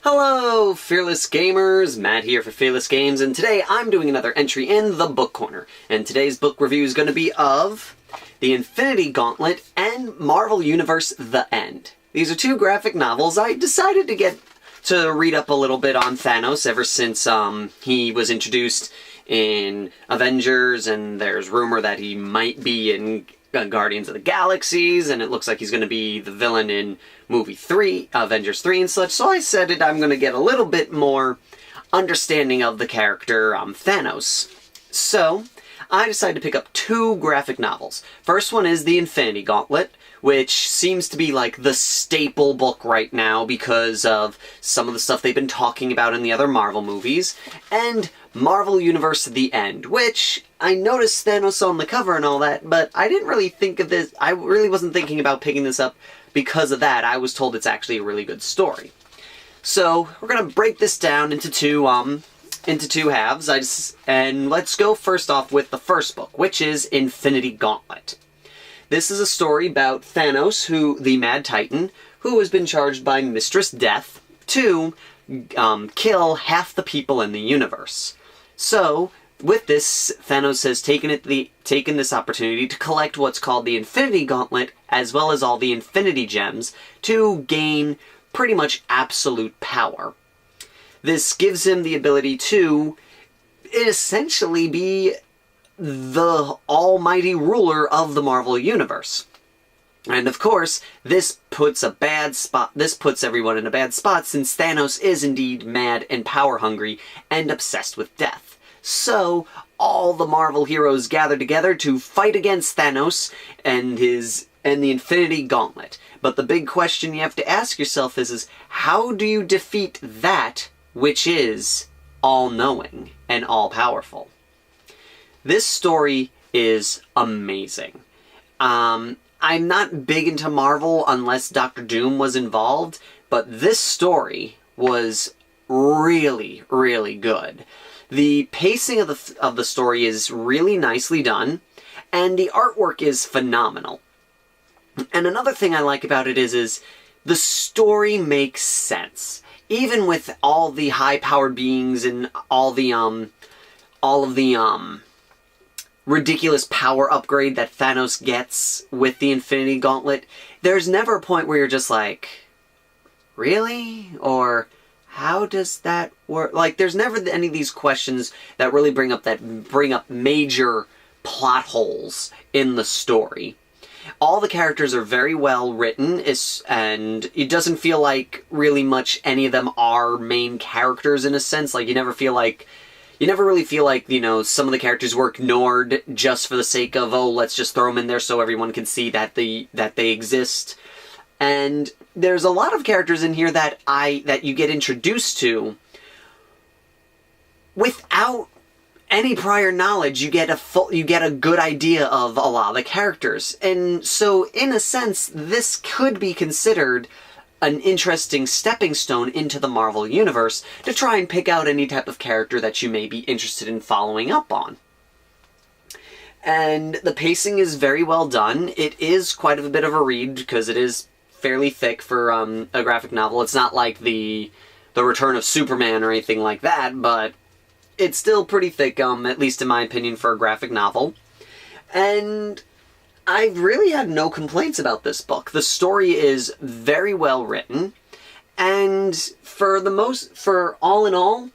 Hello, Fearless Gamers! Matt here for Fearless Games, and today I'm doing another entry in the Book Corner. And today's book review is going to be of The Infinity Gauntlet and Marvel Universe The End. These are two graphic novels. I decided to read up a little bit on Thanos ever since he was introduced in Avengers, and there's rumor that he might be in Guardians of the Galaxies, and it looks like he's going to be the villain in movie 3, Avengers 3 and such, so I said I'm going to get a little bit more understanding of the character Thanos. So, I decided to pick up two graphic novels. First one is The Infinity Gauntlet, which seems to be like the staple book right now because of some of the stuff they've been talking about in the other Marvel movies, and Marvel Universe The End, which I noticed Thanos on the cover and all that, but I didn't really think of this. I really wasn't thinking about picking this up because of that. I was told it's actually a really good story. So we're gonna break this down into two halves. And let's go first off with the first book, which is Infinity Gauntlet. This is a story about Thanos, the Mad Titan, who has been charged by Mistress Death to kill half the people in the universe. So, with this, Thanos has taken this opportunity to collect what's called the Infinity Gauntlet, as well as all the Infinity Gems, to gain pretty much absolute power. This gives him the ability to essentially be the almighty ruler of the Marvel Universe. And of course, this puts everyone in a bad spot, since Thanos is indeed mad and power-hungry and obsessed with death. So, all the Marvel heroes gather together to fight against Thanos and the Infinity Gauntlet. But the big question you have to ask yourself is how do you defeat that which is all-knowing and all-powerful? This story is amazing. I'm not big into Marvel unless Dr. Doom was involved, but this story was really, really good. The pacing of the story is really nicely done, and the artwork is phenomenal. And another thing I like about it is the story makes sense. Even with all the high-powered beings and all of the ridiculous power upgrade that Thanos gets with the Infinity Gauntlet, there's never a point where you're just like, really? Or how does that work? Like, there's never any of these questions that really bring up major plot holes in the story. All the characters are very well written, and it doesn't feel like really much any of them are main characters in a sense. Like, you never really feel like, some of the characters were ignored just for the sake of, oh, let's just throw them in there so everyone can see that they exist. And there's a lot of characters in here that you get introduced to without any prior knowledge. You get a good idea of a lot of the characters. And so, in a sense, this could be considered an interesting stepping stone into the Marvel Universe to try and pick out any type of character that you may be interested in following up on. And the pacing is very well done. It is quite a bit of a read because it is fairly thick for a graphic novel. It's not like the Return of Superman or anything like that, but it's still pretty thick, at least in my opinion, for a graphic novel. And I've really had no complaints about this book. The story is very well written, and for all in all,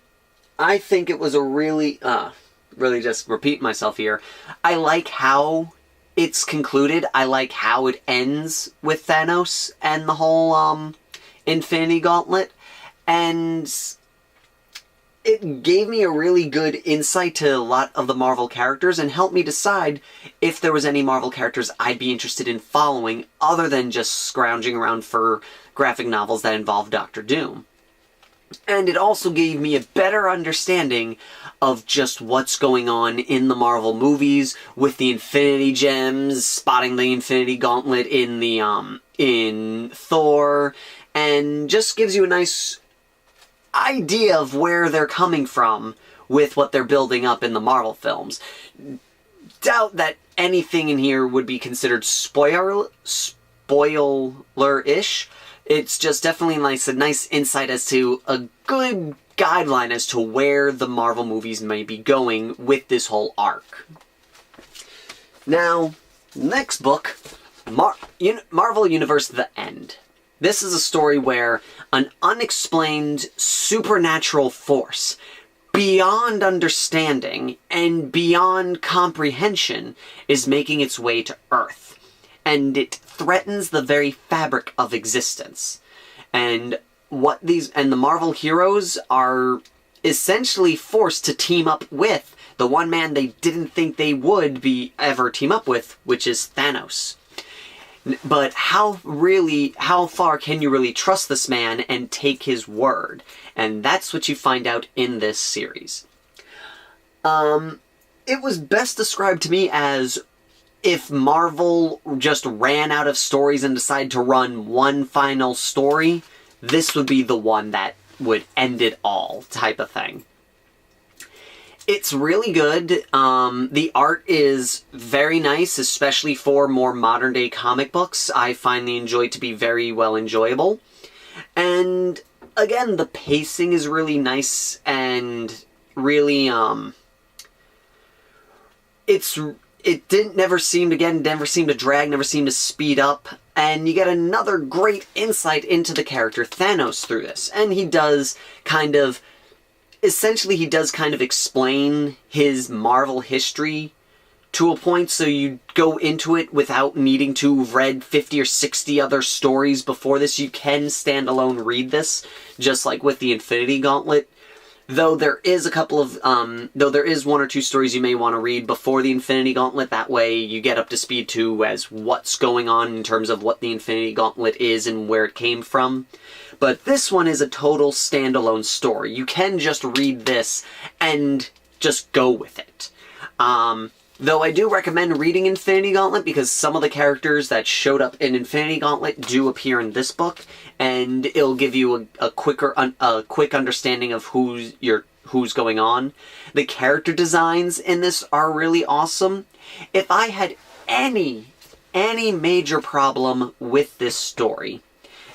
I think it was a really just repeat myself here, I like how it's concluded. I like how it ends with Thanos and the whole Infinity Gauntlet, and it gave me a really good insight to a lot of the Marvel characters and helped me decide if there was any Marvel characters I'd be interested in following other than just scrounging around for graphic novels that involve Dr. Doom. And it also gave me a better understanding of just what's going on in the Marvel movies with the Infinity Gems, spotting the Infinity Gauntlet in Thor, and just gives you a nice idea of where they're coming from with what they're building up in the Marvel films. Doubt that anything in here would be considered spoiler-ish, It's just definitely a nice insight as to a good guideline as to where the Marvel movies may be going with this whole arc. Now, next book, Marvel Universe The End. This is a story where an unexplained supernatural force, beyond understanding and beyond comprehension, is making its way to Earth. And it threatens the very fabric of existence. And the Marvel heroes are essentially forced to team up with the one man they didn't think they would ever team up with, which is Thanos. But how far can you really trust this man and take his word? And that's what you find out in this series. It was best described to me as if Marvel just ran out of stories and decided to run one final story, this would be the one that would end it all, type of thing. It's really good. The art is very nice, especially for more modern-day comic books. I find the enjoy to be very well enjoyable. And, again, the pacing is really nice and really, it never seemed to drag, never seemed to speed up, and you get another great insight into the character Thanos through this. And he does kind of explain his Marvel history to a point, so you go into it without needing to have read 50 or 60 other stories before this. You can stand alone read this, just like with the Infinity Gauntlet. Though there is one or two stories you may want to read before the Infinity Gauntlet, that way you get up to speed too as what's going on in terms of what the Infinity Gauntlet is and where it came from. But this one is a total standalone story. You can just read this and just go with it. Though I do recommend reading Infinity Gauntlet because some of the characters that showed up in Infinity Gauntlet do appear in this book, and it'll give you a quick understanding of who's going on. The character designs in this are really awesome. If I had any major problem with this story,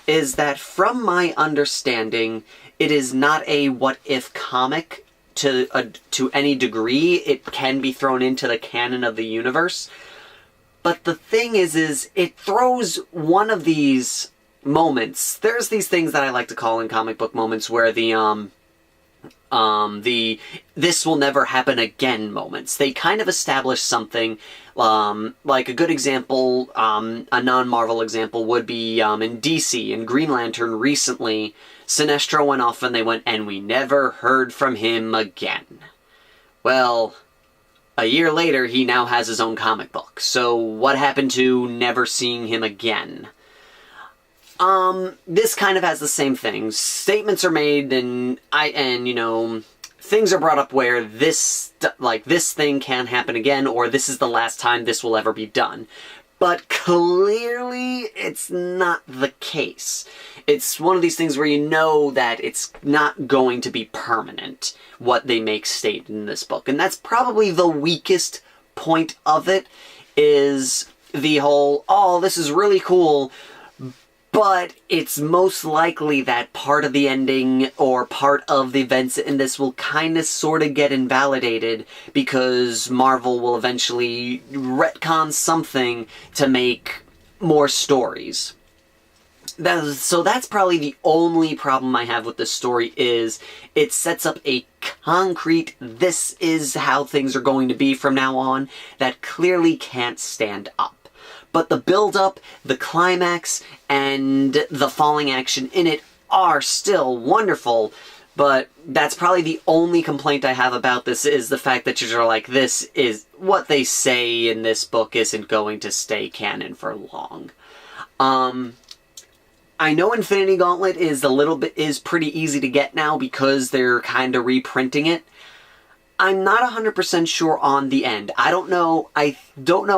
is that from my understanding, it is not a what-if comic. To any degree, it can be thrown into the canon of the universe. But the thing is it throws one of these moments. There's these things that I like to call in comic book moments where the this will never happen again moments. They kind of establish something, like a good example, a non-Marvel example would be in DC, in Green Lantern recently, Sinestro went off and they went, and we never heard from him again. Well, a year later, he now has his own comic book. So what happened to never seeing him again? This kind of has the same thing. Statements are made and things are brought up where this thing can happen again, or this is the last time this will ever be done. But clearly, it's not the case. It's one of these things where you know that it's not going to be permanent, what they make state in this book. And that's probably the weakest point of it, is the whole, oh, this is really cool, but it's most likely that part of the ending or part of the events in this will kind of sort of get invalidated because Marvel will eventually retcon something to make more stories. So that's probably the only problem I have with this story, is it sets up a concrete, this is how things are going to be from now on, that clearly can't stand up. But the build-up, the climax, and the falling action in it are still wonderful, but that's probably the only complaint I have about this, is the fact that you're like, this is what they say in this book isn't going to stay canon for long. I know Infinity Gauntlet is pretty easy to get now because they're kind of reprinting it. I'm not 100% sure on the end. I don't know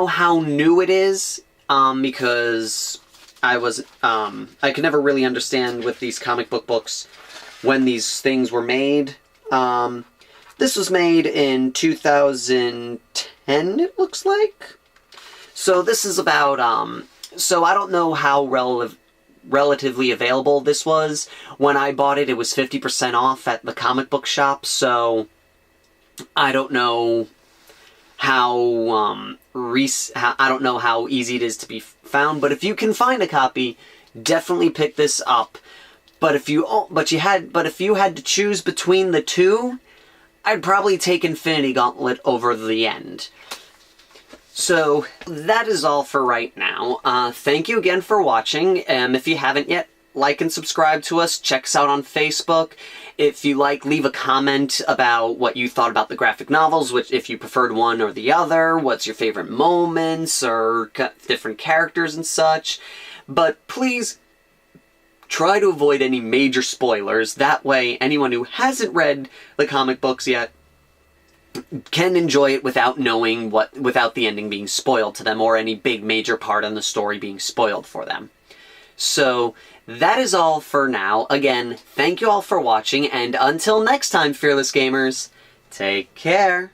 how new it is, because I could never really understand with these comic book books when these things were made. This was made in 2010, it looks like. So this is about, so I don't know how relatively available this was. When I bought it, it was 50% off at the comic book shop, so I don't know how I don't know how easy it is to be found, but if you can find a copy, definitely pick this up. But if you had to choose between the two, I'd probably take Infinity Gauntlet over the end. So that is all for right now. Thank you again for watching. If you haven't yet, like and subscribe to us. Check us out on Facebook. If you like, leave a comment about what you thought about the graphic novels, which if you preferred one or the other, what's your favorite moments or different characters and such. But please try to avoid any major spoilers. That way, anyone who hasn't read the comic books yet can enjoy it without knowing without the ending being spoiled to them or any big major part in the story being spoiled for them. So that is all for now. Again, thank you all for watching, and until next time, fearless gamers, take care.